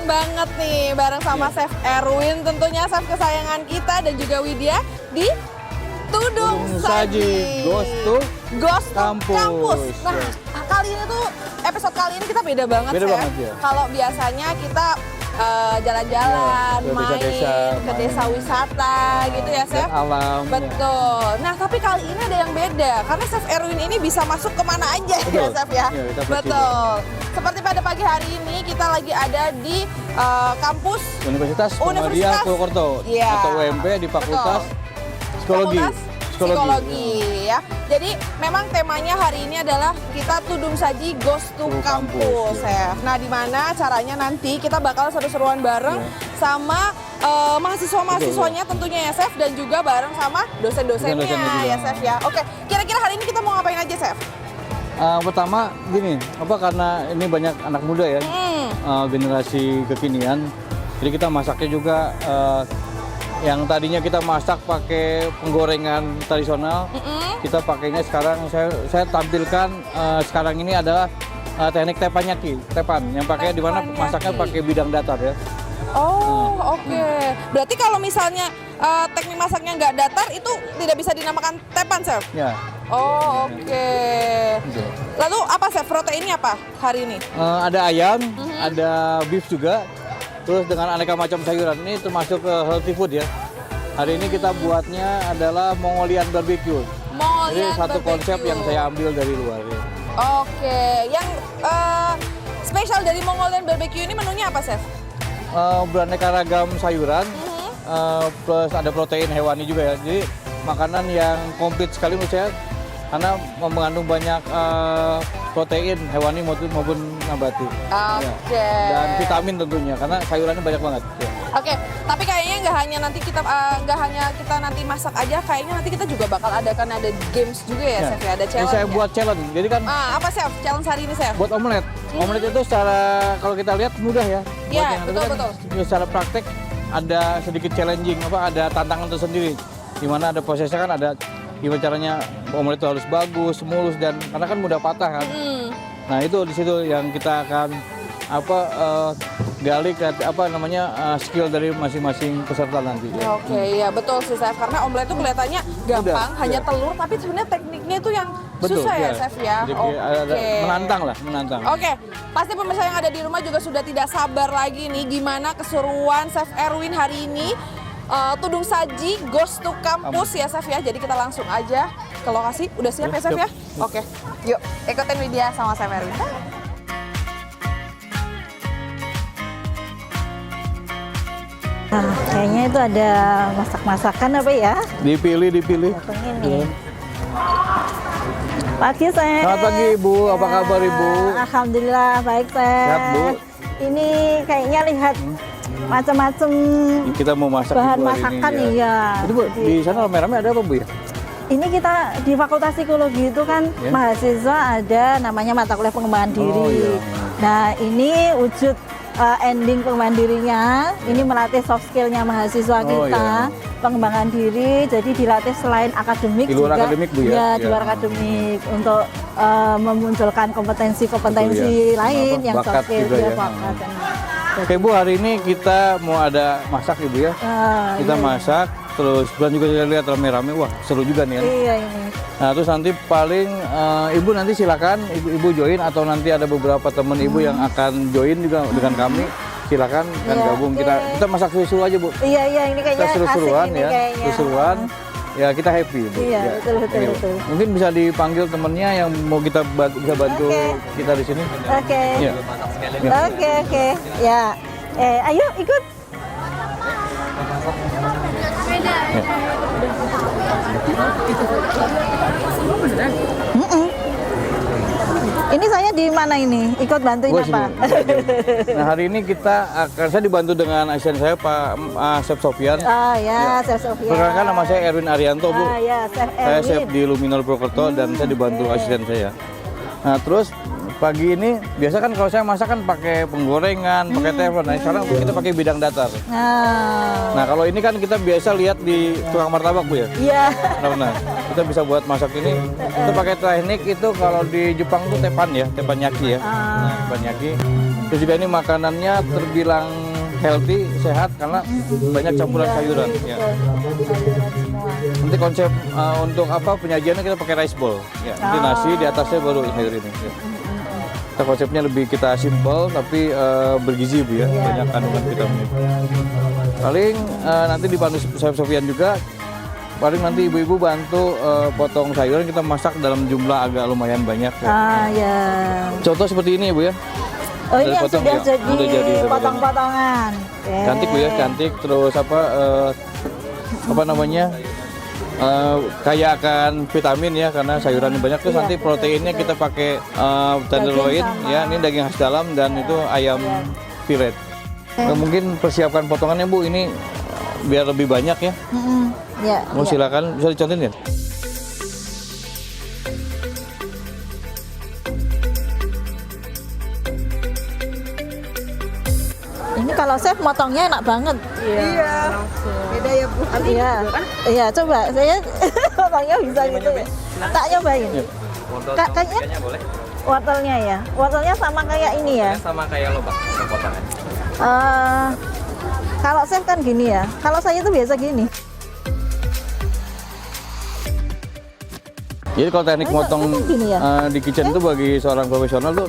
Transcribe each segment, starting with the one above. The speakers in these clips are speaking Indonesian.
banget nih bareng sama Chef Erwin, tentunya chef kesayangan kita dan juga Widya di Tudung Saji. Ghost to Kampus. Nah, kali ini tuh episode kali ini kita beda banget ya. Kalau biasanya kita jalan-jalan, ke main ke desa wisata gitu ya, Chef. Alam. Betul. Nah, tapi kali ini ada yang beda karena Chef Erwin ini bisa masuk kemana aja ya, Chef ya. Betul. Seperti pada pagi hari ini kita lagi ada di kampus Universitas Muhammadiyah Purwokerto atau UMP di Fakultas Psikologi ya. Jadi memang temanya hari ini adalah kita Tudung Saji Ghost to Kampus ya. Nah, di mana caranya nanti kita bakal seru-seruan bareng sama mahasiswa-mahasiswanya tentunya ya, Chef, dan juga bareng sama dosen-dosennya ya, Chef ya. Oke, kira-kira hari ini kita mau ngapain aja, Chef? Pertama gini, karena ini banyak anak muda ya, generasi kekinian. Jadi kita masaknya juga yang tadinya kita masak pakai penggorengan tradisional, kita pakainya sekarang saya tampilkan sekarang ini adalah teknik teppanyaki, yang pakai di mana masaknya pakai bidang datar ya. Oh, oke. Berarti kalau misalnya teknik masaknya nggak datar itu tidak bisa dinamakan tepan, Chef? Ya. Oh, oke. Lalu apa, Chef? Proteinnya apa hari ini? Ada ayam, ada beef juga. Terus dengan aneka macam sayuran, ini termasuk healthy food ya. Hari ini kita buatnya adalah Mongolian barbecue. Jadi satu konsep yang saya ambil dari luar ya. Oke, yang spesial dari Mongolian barbecue ini menunya apa, Chef? Beraneka ragam sayuran, plus ada protein hewani juga ya. Jadi makanan yang komplit sekali menurut saya, karena mengandung banyak protein hewani maupun nabati. Oke. Ya. Dan vitamin tentunya, karena sayurannya banyak banget. Ya. Oke, tapi kayaknya nggak hanya kita nanti masak aja, kayaknya nanti kita juga bakal ada games juga ya, Chef ya, ada challenge. Saya buat challenge, jadi kan. Apa, Chef? Challenge hari ini, Chef? Buat omelet. Omelet itu secara kalau kita lihat mudah ya. Iya, betul. Secara praktek ada sedikit challenging, ada tantangan tersendiri. Di mana ada prosesnya kan, ada gimana caranya omelet itu harus bagus, mulus, dan karena kan mudah patah kan. Nah, itu di situ yang kita akan gali ke skill dari masing-masing peserta nanti. Oke, ya betul sih, Chef. Karena omelet itu kelihatannya gampang, hanya telur, tapi sebenarnya tekniknya itu yang susah ya, Chef ya. Menantang. Oke, pasti pemirsa yang ada di rumah juga sudah tidak sabar lagi nih gimana keseruan Chef Erwin hari ini. Tudung Saji Ghost to Kampus ya, Chef ya. Jadi kita langsung aja ke lokasi. Udah siap ya, Chef ya? Oke, yuk ikutin Widya sama Chef Erwin. Nah, kayaknya itu ada masak-masakan apa ya? Dipilih. Ini. Pagi, Chef. Selamat pagi, Ibu. Apa kabar, Ibu? Alhamdulillah baik, Chef. Sehat, Bu. Ini kayaknya lihat macam-macam kita mau masak bahan masakan nih ya. Itu Bu, di sana rame-rame ada apa, Bu ya? Ini kita di Fakultas Psikologi itu kan mahasiswa ada namanya mata kuliah pengembangan diri. Nah, ini wujud ending pengembangan dirinya, ini melatih soft skill-nya mahasiswa kita, pengembangan diri, jadi dilatih selain akademik di luar juga akademik, Bu, ya? Di luar akademik untuk memunculkan kompetensi-kompetensi lain yang soft skill bakat. Oke, Bu, hari ini kita mau ada masak, Ibu ya. Kita masak, terus bulan juga saya lihat rame-rame, wah seru juga nih kan. Iya ini. Nah, terus nanti paling Ibu nanti silakan Ibu join, atau nanti ada beberapa teman Ibu yang akan join juga dengan kami. Silakan kan gabung, kita masak seru-seru aja, Bu. Iya, ini kayaknya kita seru-seruan ya, kayaknya. seru-seruan. Ya kita happy, Bu. Iya, Ya. betul. Mungkin bisa dipanggil temennya yang mau kita bisa bantu kita di sini. Oke. Ya. Oke. Ya. Ayo ikut. Ini saya di mana ini? Ikut bantuin apa? Nah, hari ini saya dibantu dengan asisten saya Pak Chef Sofian. Chef Sofian. Perkenalkan, nama saya Erwin Arianto, Bu. Chef Erwin. Saya chef di Luminor Purwokerto dan saya dibantu asisten saya. Nah, terus pagi ini biasa kan kalau saya masak kan pakai penggorengan, pakai teflon. Nah, sekarang kita pakai bidang datar. Nah, kalau ini kan kita biasa lihat di tukang martabak, Bu ya. Iya. Nah, kita bisa buat masak ini. Kita pakai teknik itu kalau di Jepang tuh teppanyaki ya. Teppanyaki. Terus juga ini makanannya terbilang healthy, sehat karena banyak campuran sayuran. Ya. Sayuran semua. Nanti konsep untuk apa penyajiannya kita pakai rice bowl. Ya. Nanti nasi di atasnya baru sayur ini. Ya. Kita konsepnya kita simple tapi bergizi Bu ya, banyak kandungan vitamin. Paling nanti dibantu Chef Sofian juga. Paling nanti ibu-ibu bantu potong sayuran, kita masak dalam jumlah agak lumayan banyak ya. Ya. Contoh seperti ini ya Bu ya. Oh ini yang Potong, sudah ya. jadi Udah jadi potong-potongan. Cantik Bu ya, cantik. Terus apa namanya? Kaya akan vitamin ya karena sayurannya banyak. Terus nanti proteinnya kita pakai tenderloin ya, ini daging khas dalam dan itu ayam fillet. Mungkin persiapkan potongannya Bu, ini biar lebih banyak ya. Ya. Silakan, bisa dicontohin ya. Ini kalau chef motongnya enak banget. Iya. Beda ya Bu. Iya. Iya, coba saya motongnya bisa gitu ya. Tak nyobain. Kayaknya boleh. wortelnya ya. Wortelnya sama kayak ini ya. Sama kayak lobak potongan. Kalau chef kan gini ya. Kalau saya tuh biasa gini. Jadi kalau teknik motong gini ya? di kitchen itu bagi seorang profesional tuh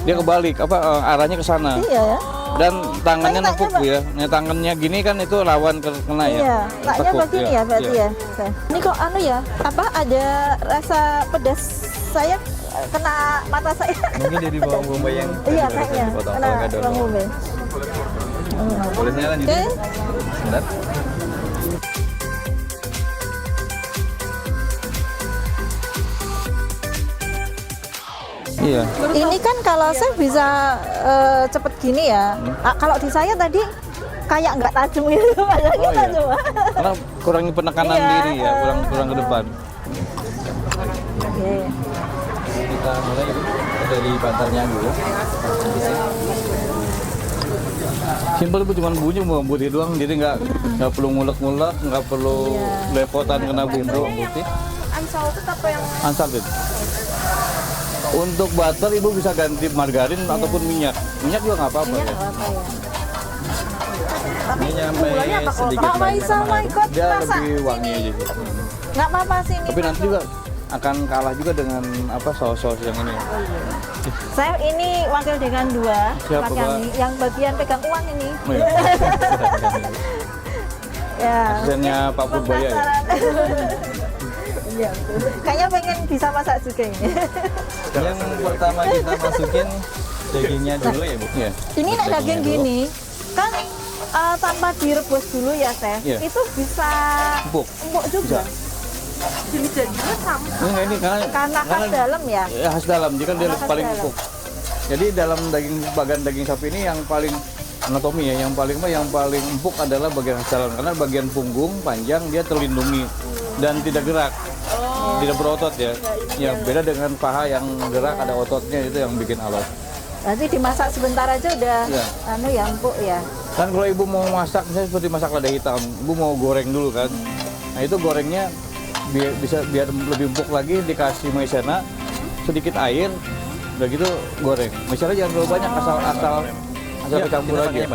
dia kebalik, arahnya ke sana. Iya ya. Dan tangannya Saya nepuk coba. ya. Nah, tangannya gini kan itu rawan kena ya. Iya, taknya Tekuk, begini iya, ya berarti iya. ya. Ini kok ya? Apa ada rasa pedas saya kena mata saya? Mungkin dari bawang bombay yang Iya kayaknya potong kena kalau nggak bawang dulu. bombay. Boleh saya lanjutin? Oke. Sebentar. Iya. Ini kan kalau saya bisa cepet gini ya. Kalau di saya tadi kayak nggak tajam gitu, padahal Oh, iya. tajam. Karena kurangi penekanan Iya, diri ya, kurang ke depan. Oke. Kita mulai dari bantarnya dulu. Simpel Bu, cuma bunyi bawang putih doang, jadi nggak perlu ngulek-ngulek, nggak perlu lepotan kena bumbu putih. Unsalted apa yang Unsalted. Untuk butter Ibu bisa ganti margarin ataupun minyak. Minyak juga nggak apa-apa ya. Ini nyampe sedikit Pak Faisal mau ikut Dia masak lebih wangi sini. aja. Nggak apa-apa sih ini. Tapi nanti juga akan kalah juga dengan saus-saus yang ini. Saya ini wakil dekan 2, Siapa, yang, Pak? yang bagian pegang uang ini. Oh, iya. Ya. Asistennya Pak Purbaya ya. Iya, betul. Kayaknya pengen bisa masak juga ini. Yang pertama kita masukin dagingnya dulu ya Bu. Iya. Ini nek daging gini kan tanpa direbus dulu ya, Chef. Iya. Itu bisa Empuk. empuk juga. jenis-jenisnya sama? Ini Karena khas dalam ya. ya, khas dalam, jadi kan dia Karena khas paling dalam. empuk. Jadi dalam bagian daging sapi ini yang paling anatomi ya, yang paling empuk adalah bagian khas dalam karena bagian punggung panjang dia terlindungi dan tidak gerak, tidak berotot ya. Ya beda dengan paha yang gerak ada ototnya, itu yang bikin alot. Nanti dimasak sebentar aja udah Iya. ya empuk ya. Kan kalau ibu mau masak misalnya seperti masak lada hitam, ibu mau goreng dulu kan. Nah itu gorengnya biar lebih empuk lagi, dikasih maizena, sedikit air, udah gitu goreng. Misalnya jangan terlalu banyak, asal kecampur aja.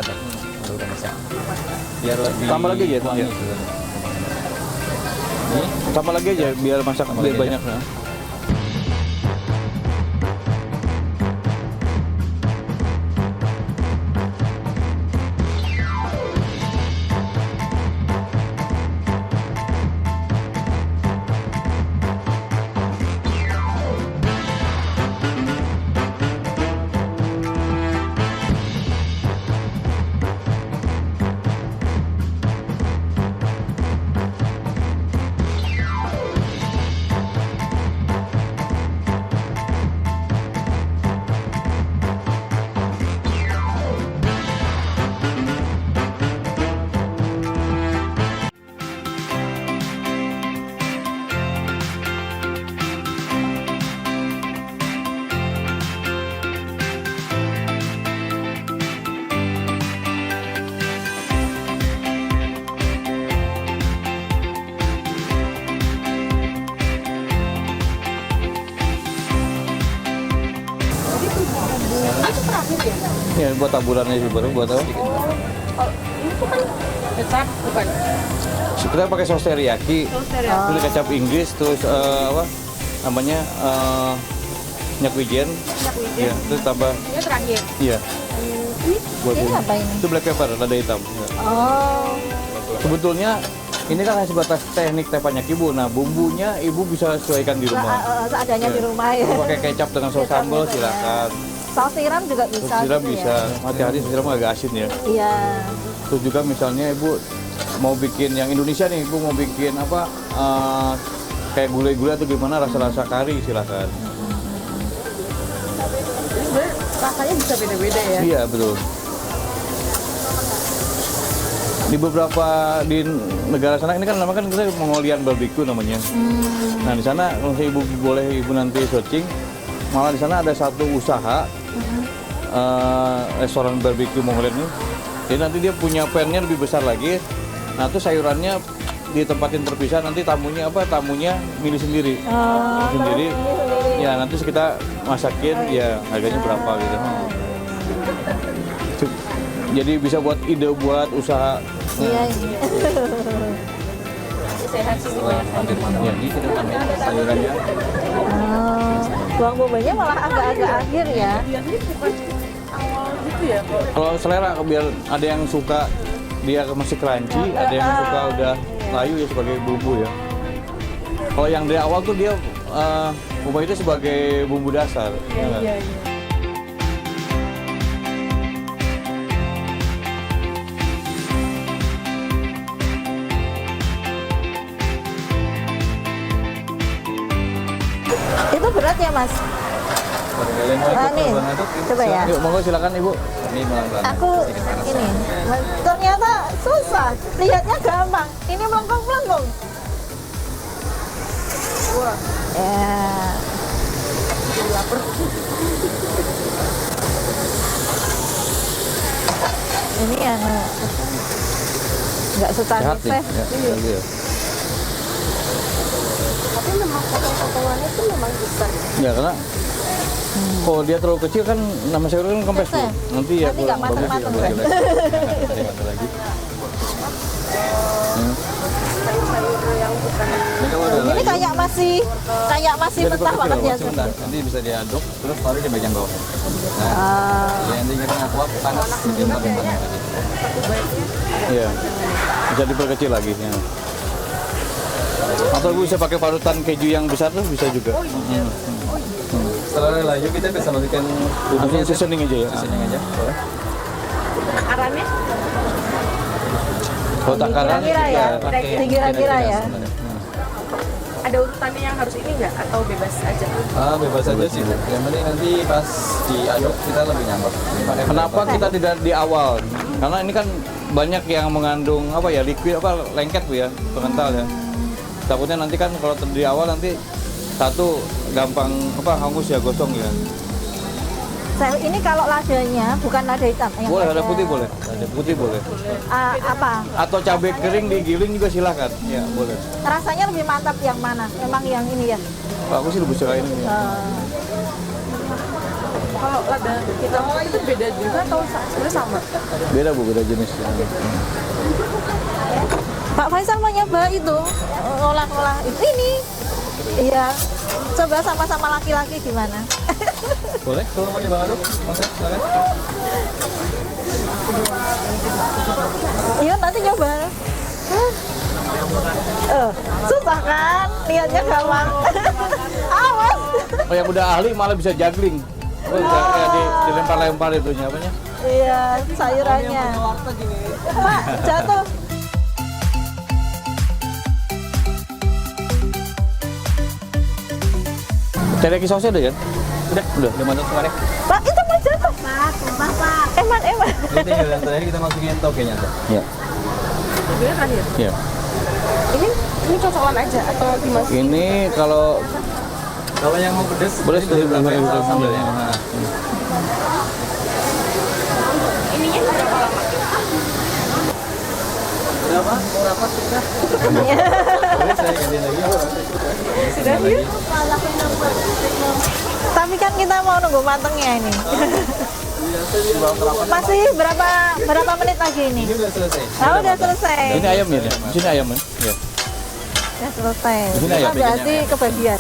Biar lebih Tambah lagi aja, wangi. iya. Tambah lagi aja biar masak Tambah lebih lagi banyak. Nah. buat taburannya sih baru buat apa? Ini tuh kan kecap, bukan? Kita pakai saus teriyaki, terus kecap Inggris, terus apa namanya minyak wijen, ya, terus tambah, Ini terakhir. iya, buat Ini apa ini? itu black pepper, lada hitam. Ya. Oh, Sebetulnya ini kan hanya sebatas teknik teppanyaki Bu. Nah bumbunya Ibu bisa sesuaikan di rumah. seadanya di rumah ya. Mau pakai kecap dengan saus sambal silakan. Saus tiram juga bisa. Saus tiram gitu bisa. ya? Hati-hati saus tiram agak asin ya. Iya. Terus juga misalnya Ibu mau bikin yang Indonesia nih, Ibu mau bikin apa kayak gulai-gulai atau gimana rasa-rasa kari silakan. Sebenarnya rasanya bisa beda-beda ya. Iya betul. Di beberapa di negara sana ini kan namanya kita Mongolian barbecue namanya. Nah di sana kalau Ibu boleh Ibu nanti searching, malah di sana ada satu usaha restoran barbecue Mongolian ini. Jadi nanti dia punya pan-nya lebih besar lagi. Nah itu sayurannya ditempatin terpisah. Nanti tamunya milih sendiri. Milih sendiri. Ya nanti kita masakin ya harganya berapa gitu. Jadi bisa buat ide buat usaha. Iya. Sehat sih. Ya, ini kita tambahin sayurannya. Bawang bombay-nya malah agak-agak akhir ya. Biasanya bukan awal gitu ya. Kalau selera biar ada yang suka dia masih crunchy, ada yang suka udah layu ya sebagai bumbu ya. Kalau yang dari awal tuh dia bombay itu sebagai bumbu dasar. Ya nggak? Iya. Itu berat ya Mas? Kalian mau ikut Nih, Bang Aduk? coba ya. Yuk monggo silakan Ibu. Ini melanglang. Aku ini ternyata susah. Lihatnya gampang. Ini melengkung-melengkung. Wah, Ya. lapar. Ini yang nggak Sehat secantik nih. teh. Ya, iya. Tapi memang potong-potongannya tuh memang besar ya. Ya karena kalau dia terlalu kecil kan nama sayurnya kan kempes tuh. Nanti ya Nanti nggak kurang bagus matang-matang, ya. Teh. Tadi mana lagi? Sayur-sayur yang bukan Ini kalau ada Ini layu, kayak masih Jadi mentah kecil, banget ya. masih bentar. Nanti bisa diaduk, terus taruh di bagian bawah. Nah, Ah, ya nanti kita ngakuap panas, jadi makin panas lagi. Iya. Bisa diperkecil lagi ya. Atau Ibu bisa pakai parutan keju yang besar tuh bisa juga. Setelah ada layu, kita bisa masukkan Langsung bumbunya. seasoning aja ya. Seasoning aja, boleh. takarannya. Kalau takaran kira-kira ya. Pakai Kira-kira ya. sebenarnya. Ada urutannya yang harus ini nggak atau bebas aja? Bebas aja sih Bu. Yang penting nanti pas diaduk kita lebih nyaman. Pakai Kenapa kita tidak di awal? Karena ini kan banyak yang mengandung apa ya liquid apa lengket Bu ya, pengental ya. Takutnya nanti kan kalau di awal nanti satu gampang apa hangus ya gosong ya. Ini kalau ladanya bukan lada hitam. Yang Boleh ada putih boleh, ada putih boleh. Apa? Atau cabai kering digiling juga silakan. Ya boleh. Rasanya lebih mantap yang mana? Memang yang ini ya. Aku sih lebih suka ini. Ya. Kalau lada hitam itu beda juga atau sebenarnya sama? Beda Bu, beda jenis. Ya. Pak Faisal mau nyoba itu olah-olah itu ini. Iya. Coba sama-sama laki-laki gimana? Boleh, kalau mau coba aduk, Mas, silakan. Iya nanti nyoba. Susah kan? Lihatnya gampang. Awas. Oh yang udah ahli malah bisa juggling. Oh, kayak dilempar-lempar itunya apanya? Iya, sayurannya. Pak, jatuh. Teriyaki sausnya ada ya? Udah. Udah mantap kemarin. Pak, itu mau jatuh. Pak. Eman. Ini tinggal yang terakhir kita masukin togenya tuh. Ya. Sebenarnya terakhir. Ya. Ini cocokan aja atau gimana? Ini kalau Kalau yang mau pedes, Boleh, jadi tambahin boleh. sambalnya. Nah, Ininya berapa lama? berapa sudah? Boleh saya ganti lagi. Sudah yuk. Tapi kan kita mau nunggu matengnya ini. Masih berapa menit lagi ini? Ini udah selesai. Oh, udah selesai. Ini ayam ya? Di sini ayam ya? Ya. Udah selesai. Ini ayam. Kita berarti kebagian.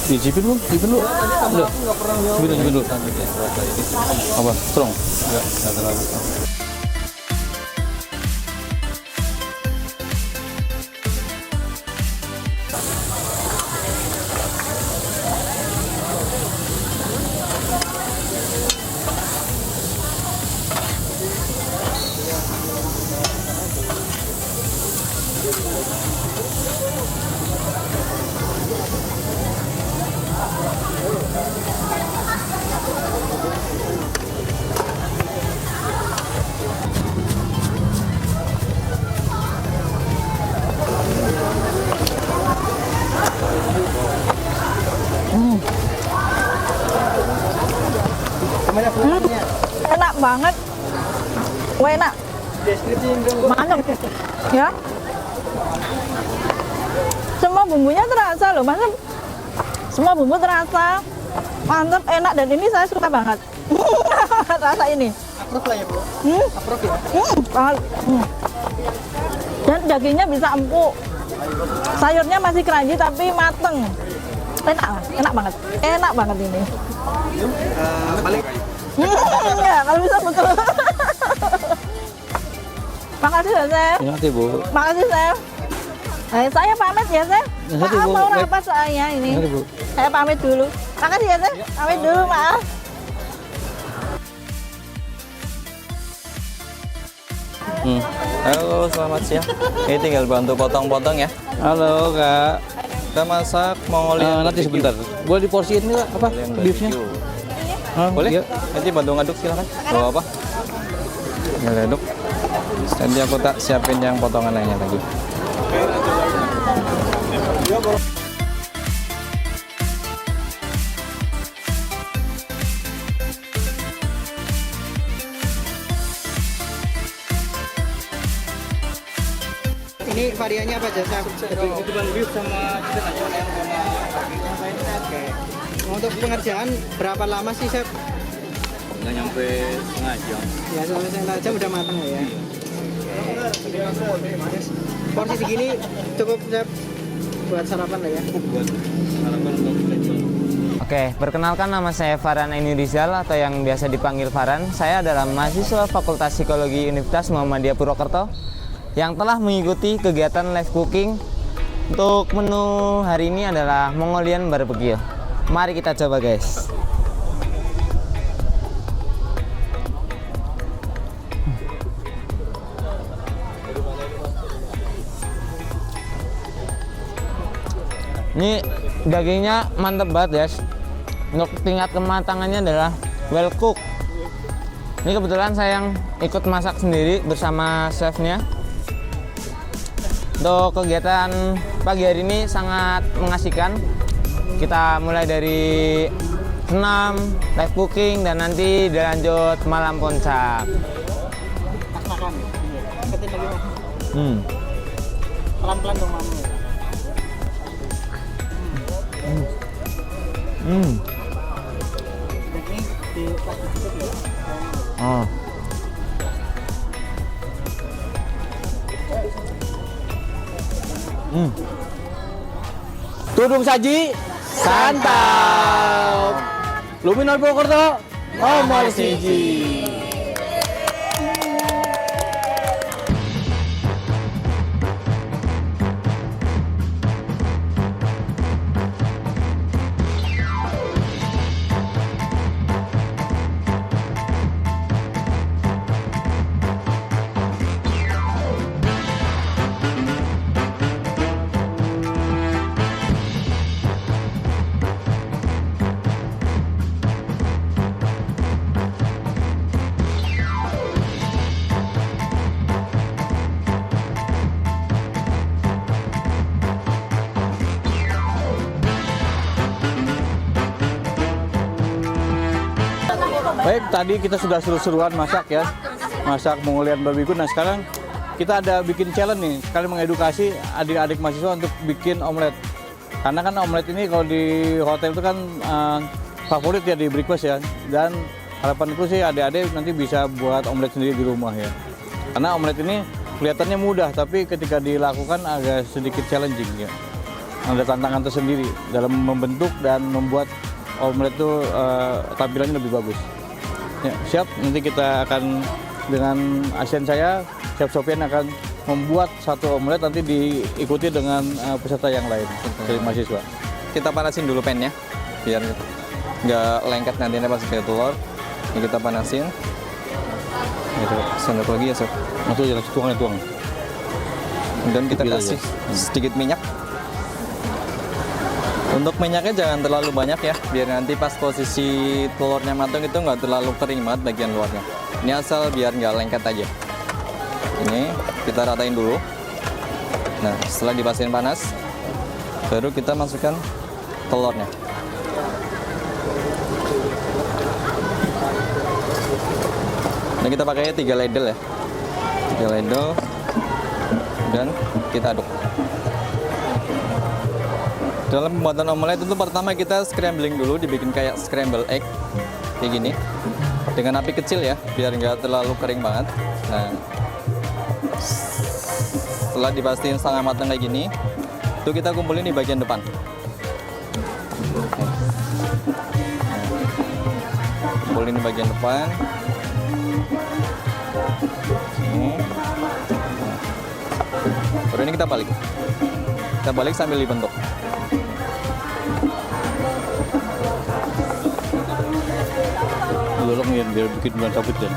Dicipin lu, cipin lu. Udah. Cipin dulu. Apa? Strong? Enggak terlalu. Enak banget. Wah, enak. Mantap. Ya. Semua bumbunya terasa loh, Mas. Semua bumbu terasa. Mantap, enak, dan ini saya suka banget. Rasa ini. Approve lah ya, Bu. Approve ya. Banget. Dan dagingnya bisa empuk. Sayurnya masih crunchy tapi mateng. Enak banget. Enak banget ini. Balik. Ya, kalau bisa betul. Makasih ya, Chef. Terima Bu. Makasih, Chef. Saya pamit ya, Chef. Terima kasih, Maaf Bu. mau Baik. rapat saya ini. Terima kasih, Bu. Saya pamit dulu. Makasih ya, Chef. Pamit dulu, maaf. Halo, selamat siang. Ini tinggal bantu potong-potong ya. Halo Kak. Kita masak Mongolian Nanti barbecue. sebentar. Boleh diporsiin nggak apa? Mongolian Beefnya? barbecue. Hah, Boleh? iya. Nanti bantu ngaduk silakan. Bawa apa? Tinggal aduk. Nanti aku tak siapin yang potongan lainnya lagi. Ini variannya apa aja, Chef? Bukan beef sama chicken aja yang sama. Oke. Untuk pengerjaan berapa lama sih, Chef? Nggak nyampe setengah jam. Ya, selama setengah jam udah matang ya. Yes. Porsi segini cukup, Chef, buat sarapan lah ya. Buat sarapan untuk fleksibel. Oke, perkenalkan nama saya Farhan Aini Rizal atau yang biasa dipanggil Farhan. Saya adalah mahasiswa Fakultas Psikologi Universitas Muhammadiyah Purwokerto yang telah mengikuti kegiatan live cooking. Untuk menu hari ini adalah Mongolian barbecue. Mari kita coba, guys. Ini dagingnya mantep banget, guys. Untuk tingkat kematangannya adalah well cook. Ini kebetulan saya yang ikut masak sendiri bersama chefnya. Untuk kegiatan pagi hari ini sangat mengasihkan. Kita mulai dari senam, live cooking, dan nanti dilanjut malam puncak. Makan. Deketin lagi, Mas. Pelan-pelan dong, Mami. Ini di plastik dikit ya. Oh. Tudung saji, santap. Luminor Purwokerto, nomor siji. Baik, tadi kita sudah seru-seruan masak ya. Masak Mongolian barbecue. Nah, sekarang kita ada bikin challenge nih. Sekali mengedukasi adik-adik mahasiswa untuk bikin omelet. Karena kan omelet ini kalau di hotel itu kan favorit ya di breakfast ya. Dan harapanku sih adik-adik nanti bisa buat omelet sendiri di rumah ya. Karena omelet ini kelihatannya mudah, tapi ketika dilakukan agak sedikit challenging ya. Ada tantangan tersendiri dalam membentuk dan membuat omelet itu tampilannya lebih bagus. Ya, siap, nanti kita akan dengan asisten saya, Chef Sofian akan membuat satu omelet, nanti diikuti dengan peserta yang lain dari mahasiswa. Kita panasin dulu pannya biar nggak lengket nantinya pas ke telur. Ini kita panasin. Itu sendok lagi ya, Sof. Masuk ya, tuang. Dan kita Bila kasih aja. sedikit minyak. Untuk minyaknya jangan terlalu banyak ya, biar nanti pas posisi telurnya matang itu nggak terlalu kering banget bagian luarnya. Ini asal biar nggak lengket aja. Ini kita ratain dulu. Nah, setelah dipastiin panas, baru kita masukkan telurnya. Nah, kita pakai 3 ladle ya. 3 ladle dan kita aduk. Dalam pembuatan omelet itu pertama kita scrambling dulu, dibikin kayak scramble egg kayak gini dengan api kecil ya, biar nggak terlalu kering banget. Nah, setelah dipastiin setengah matang kayak gini, itu kita kumpulin di bagian depan. Kumpulin di bagian depan. Sini. Baru ini kita balik. Kita balik sambil dibentuk. Didorong ya, biar bikin bulan sabut ya.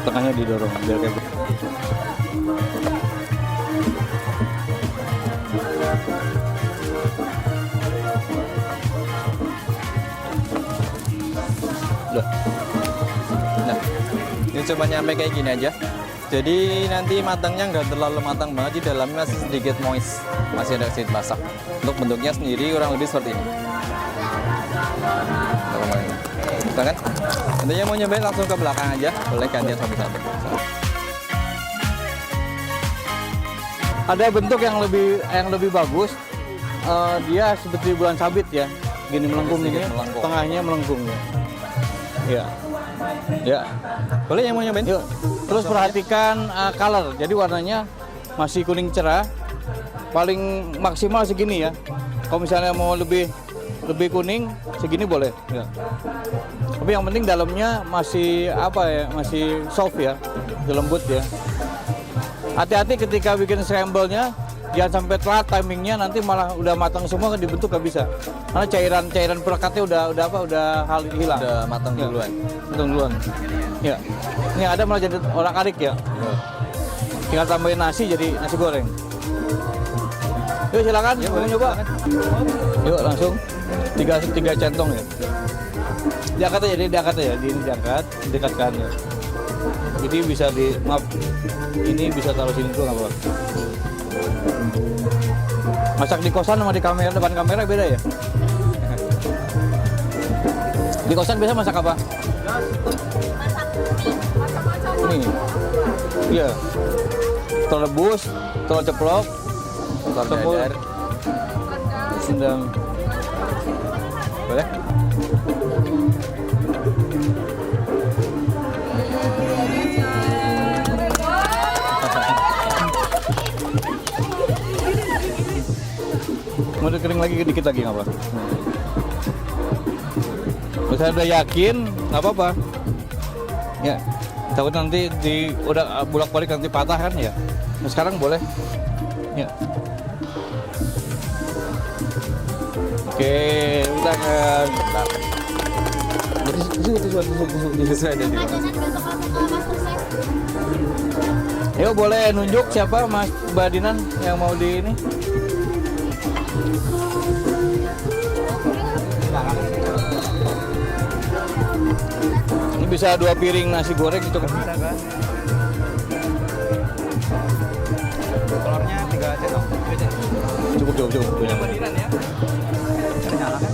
Tengahnya didorong, biar kayak gitu. Udah. Nah, ini coba nyampe kayak gini aja. Jadi nanti matangnya nggak terlalu matang banget, di dalamnya masih sedikit moist, masih ada sedikit basah. Untuk bentuknya sendiri kurang lebih seperti ini. Kita kan? Intinya mau nyobain langsung ke belakang aja, boleh gantian satu-satu. Ada bentuk yang lebih bagus. Dia seperti bulan sabit ya, gini melengkung ini, Sedikit melengkung. tengahnya melengkung ya. Ya, ya. Boleh yang mau nyobain? Yuk. Terus perhatikan color, jadi warnanya masih kuning cerah. Paling maksimal segini ya. Kalau misalnya mau lebih kuning, segini boleh. Ya. Tapi yang penting dalamnya masih apa ya, masih soft ya, masih lembut ya. Hati-hati ketika bikin scramble-nya, jangan sampai telat timingnya, nanti malah udah matang semua kan dibentuk nggak bisa. Karena cairan pelekatnya udah hilang. Udah matang Ya. duluan. Matang duluan. Ya. Ini ada malah jadi orak-arik ya. Tinggal tambahin nasi jadi nasi goreng. Yuk silakan, mau nyoba. Yuk langsung tiga centong ya. Diangkat aja, diangkat, dekatkan ya. Jadi bisa ini bisa taruh sini dulu nggak apa-apa. Masak di kosan sama di kamera, depan kamera beda ya? Di kosan biasa masak apa? Ini. Iya. Telur rebus, telur ceplok, telur dadar. sindang. Boleh? Mau kering lagi dikit lagi nggak apa? Kalau saya udah yakin nggak apa-apa. Ya, takut nanti udah bolak-balik nanti patah kan ya. Nah, sekarang boleh. Ya. Oke, udah kan. Tisu ada di mana? Yuk boleh nunjuk siapa Mas Mbak Dinan yang mau di ini? Ini bisa 2 piring nasi goreng gitu kan? Telurnya 3 centong. Cukup. Badiran ya. Ada nyala kan?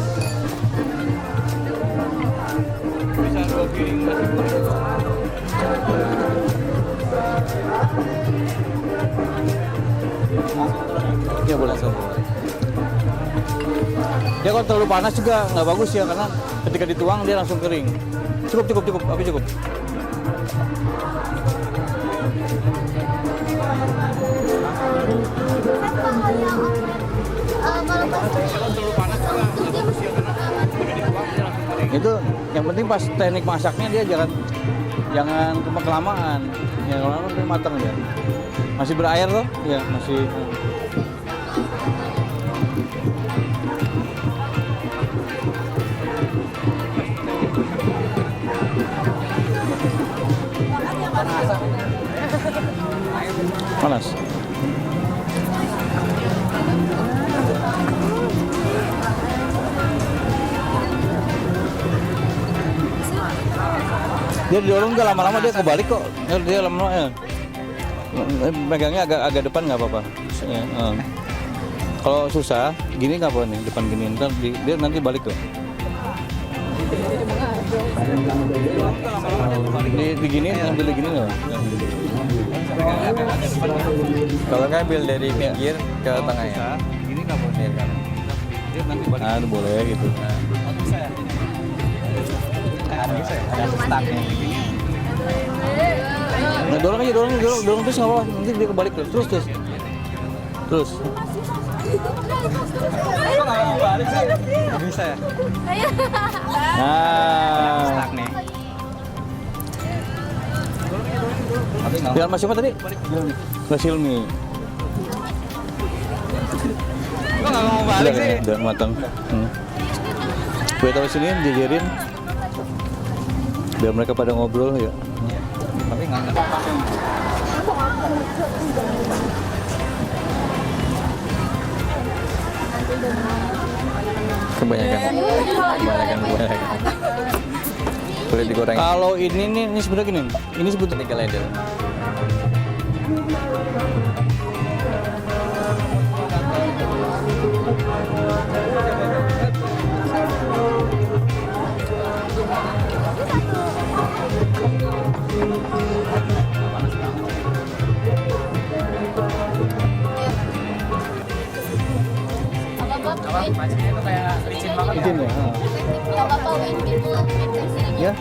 Bisa 2 piring nasi goreng. Ya boleh. kalau terlalu panas juga nggak bagus ya, karena ketika dituang dia langsung kering. Cukup, api cukup. Itu yang penting pas teknik masaknya dia jangan kelamaan, ya kalau dia matang ya. Masih berair loh, ya masih. Panas. Dia didorong nggak lama-lama dia kebalik kok. Dia lama-lama ya. Megangnya agak depan nggak apa-apa. Ya, kalau susah gini nggak apa nih, depan gini ntar dia nanti balik kok. Di gini ambil gini nggak? Kalau nggak ambil dari pinggir ke tengah ya. Gini nggak boleh kan? Dia nanti balik. Nah, itu boleh gitu. Nah, dorong terus nggak apa-apa, nanti dia kebalik terus. Bisa ya? Nah, biar Mas siapa tadi? Mas Hilmi. Lo nggak mau balik sih? Udah matang. Gue tahu sini jajarin. Biar mereka pada ngobrol ya. Tapi nggak Kebanyakan. Boleh digoreng. Kalau ini sebenarnya gini. Ini sebetulnya Tiga ledel. izin ya. Ya.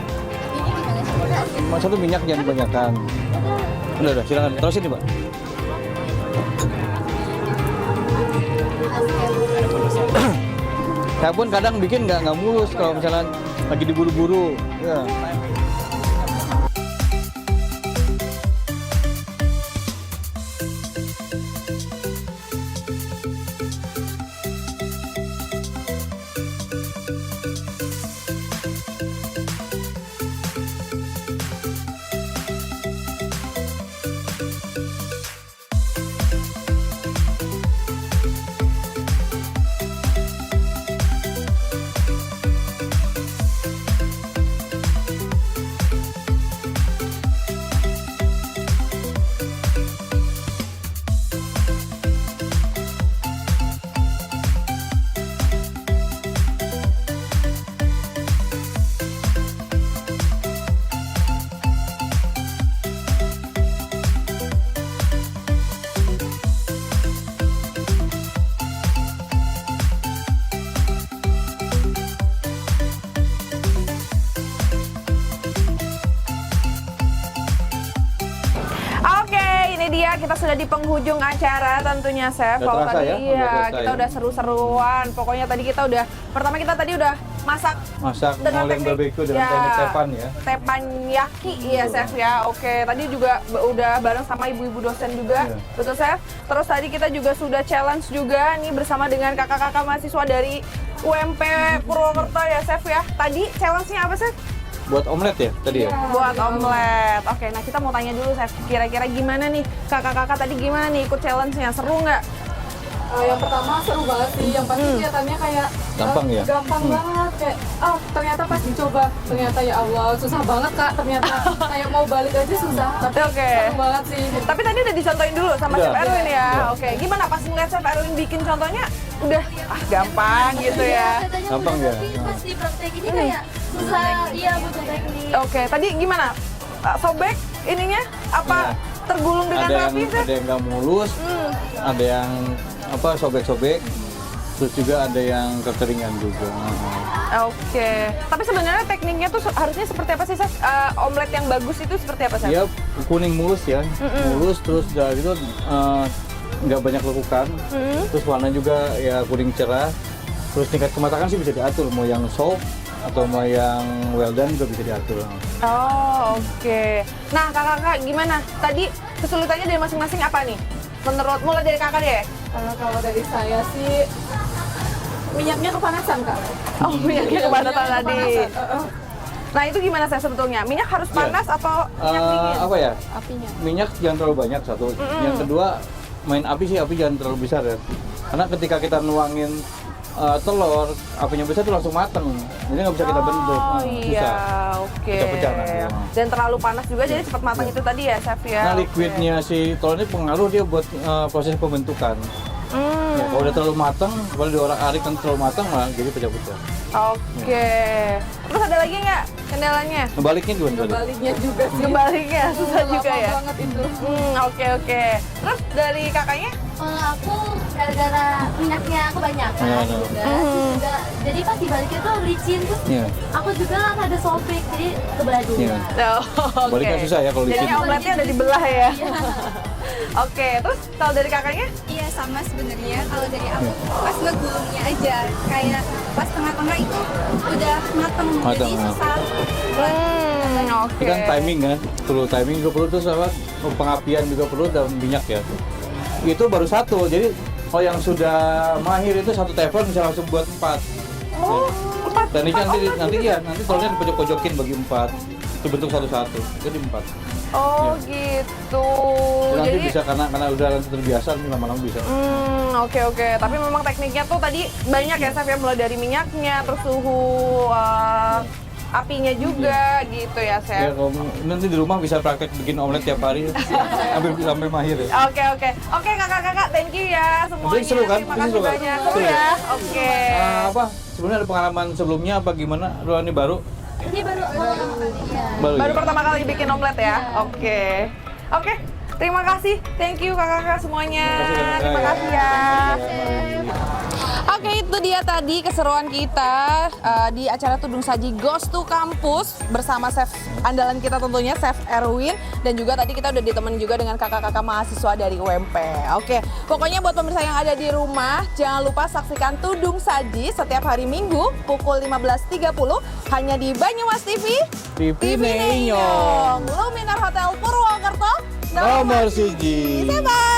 Mas satu minyak jangan kebanyakan. Udah silakan terusin nih Pak. Saya pun kadang bikin nggak mulus kalau misalnya lagi diburu-buru. Ya. Dia kita sudah di penghujung acara tentunya Chef. Kalau terasa tadi ya? iya Udah kita udah seru-seruan. Pokoknya tadi kita udah tadi udah masak dengan molen barbecue dengan teknik tepan ya. Teppanyaki ya Chef ya. Oke, tadi juga udah bareng sama ibu-ibu dosen juga. Betul Chef. Terus tadi kita juga sudah challenge juga nih bersama dengan kakak-kakak mahasiswa dari UMP Purwokerto ya Chef ya. Tadi challenge-nya apa Chef? Buat omelet ya tadi ya? Buat omelet. Oke, nah kita mau tanya dulu Chef, kira-kira gimana nih kakak-kakak tadi gimana nih ikut challenge-nya? Seru nggak? Yang pertama seru banget sih, yang pasti kelihatannya kayak Gampang ya? gampang banget, kayak ternyata pas dicoba, ternyata ya Allah susah banget Kak, ternyata kayak mau balik aja susah, tapi Oke. seru banget sih. Tapi tadi udah dicontohin dulu sama Udah. Chef Erwin ya? Udah. Oke, gimana pas ngeliat Chef Erwin bikin contohnya? Udah, gampang gitu ya? Gampang ya? Pas dipraktekinnya kayak susah, iya butuh teknik. Oke, tadi gimana? Sobek ininya? Apa tergulung dengan rapi Chef? Ada yang nggak mulus, ada yang sobek-sobek. Terus juga ada yang kekeringan juga. Oke. Tapi sebenarnya tekniknya tuh harusnya seperti apa sih, Chef? Omelet yang bagus itu seperti apa, Chef? Ya kuning mulus ya, mulus terus udah gitu nggak banyak lekukan. Terus warna juga ya kuning cerah. Terus tingkat kematangan sih bisa diatur, mau yang soft atau mau yang well done juga bisa diatur. Oh, oke. Nah, kakak-kakak gimana? Tadi kesulitannya dari masing-masing apa nih? Menurut, mulai dari kakak deh. Kalau dari saya sih minyaknya kepanasan kak. Oh, minyaknya kepanasan tadi. Kepanasan. Nah, itu gimana saya sebetulnya? Minyak harus panas atau minyak dingin? Apa ya? Apinya. Minyak jangan terlalu banyak satu. Yang kedua, main api sih api jangan terlalu besar ya. Karena ketika kita nuangin telur, apinya besar itu langsung mateng. Jadi nggak bisa kita bentuk. Oh iya, Bisa. oke. Bisa pecah nanti. Dan terlalu panas juga jadi cepat matang itu tadi ya, Chef ya? Nah, Oke. liquidnya si telur ini pengaruh dia buat proses pembentukan. Ya, kalau udah terlalu matang, kalau diorak-arik kan terlalu matang lah, jadi pecah-pecah. Oke. Terus ada lagi nggak kendalanya? Ngebaliknya gimana tadi? Baliknya juga sih. Kebaliknya susah juga Lama ya? banget itu. Oke. Terus dari kakaknya? Kalau aku gara-gara minyaknya kebanyakan Iya, juga. Jadi pas dibaliknya tuh licin tuh. Iya. Aku juga ada sobek jadi kebelah dua. Iya. Oh, oke. Baliknya susah ya kalau licin. Jadinya omeletnya ada dibelah ya? Oke, terus kalau dari kakaknya? Iya sama sebenarnya kalau dari aku pas ngegulungnya aja kayak pas tengah-tengah itu udah mateng jadi Mateng, susah. Oke. Itu kan timing kan, perlu timing juga perlu, terus apa, pengapian juga perlu, dan minyak ya. Itu baru satu, jadi kalau yang sudah mahir itu satu teflon bisa langsung buat 4. Oh, empat. Dan ini nanti telurnya dipojok-pojokin bagi 4. Itu bentuk satu-satu, jadi 4. Oh gitu. Nanti Jadi bisa karena udah nanti terbiasa, nanti lama-lama bisa. Oke. Tapi memang tekniknya tuh tadi banyak ya, Chef ya, mulai dari minyaknya, terus suhu apinya juga gitu ya, Ya, Chef. kalau nanti di rumah bisa praktek bikin omelet tiap hari, sampai mahir ya. Oke, kakak-kakak, thank you ya semuanya. Tapi seru kan? Terima Ini kasih seru kan? banyak. Seru Seru ya? ya. Oke. Apa? Sebenarnya ada pengalaman sebelumnya apa gimana? Ruang ini baru? Ini baru pertama kali ya. Baru ya? pertama kali bikin omelet ya? Oke. Terima kasih. Thank you kakak-kakak semuanya. Terima kasih ya. Oke, itu dia tadi keseruan kita di acara Tudung Saji Ghost to Campus bersama chef andalan kita tentunya, Chef Erwin. Dan juga tadi kita udah ditemenin juga dengan kakak-kakak mahasiswa dari UMP. Oke, pokoknya buat pemirsa yang ada di rumah, jangan lupa saksikan Tudung Saji setiap hari Minggu pukul 15.30 hanya di Banyumas TV, TV Nenyong. Luminar Hotel Purwokerto, Nomor 1. Bye-bye.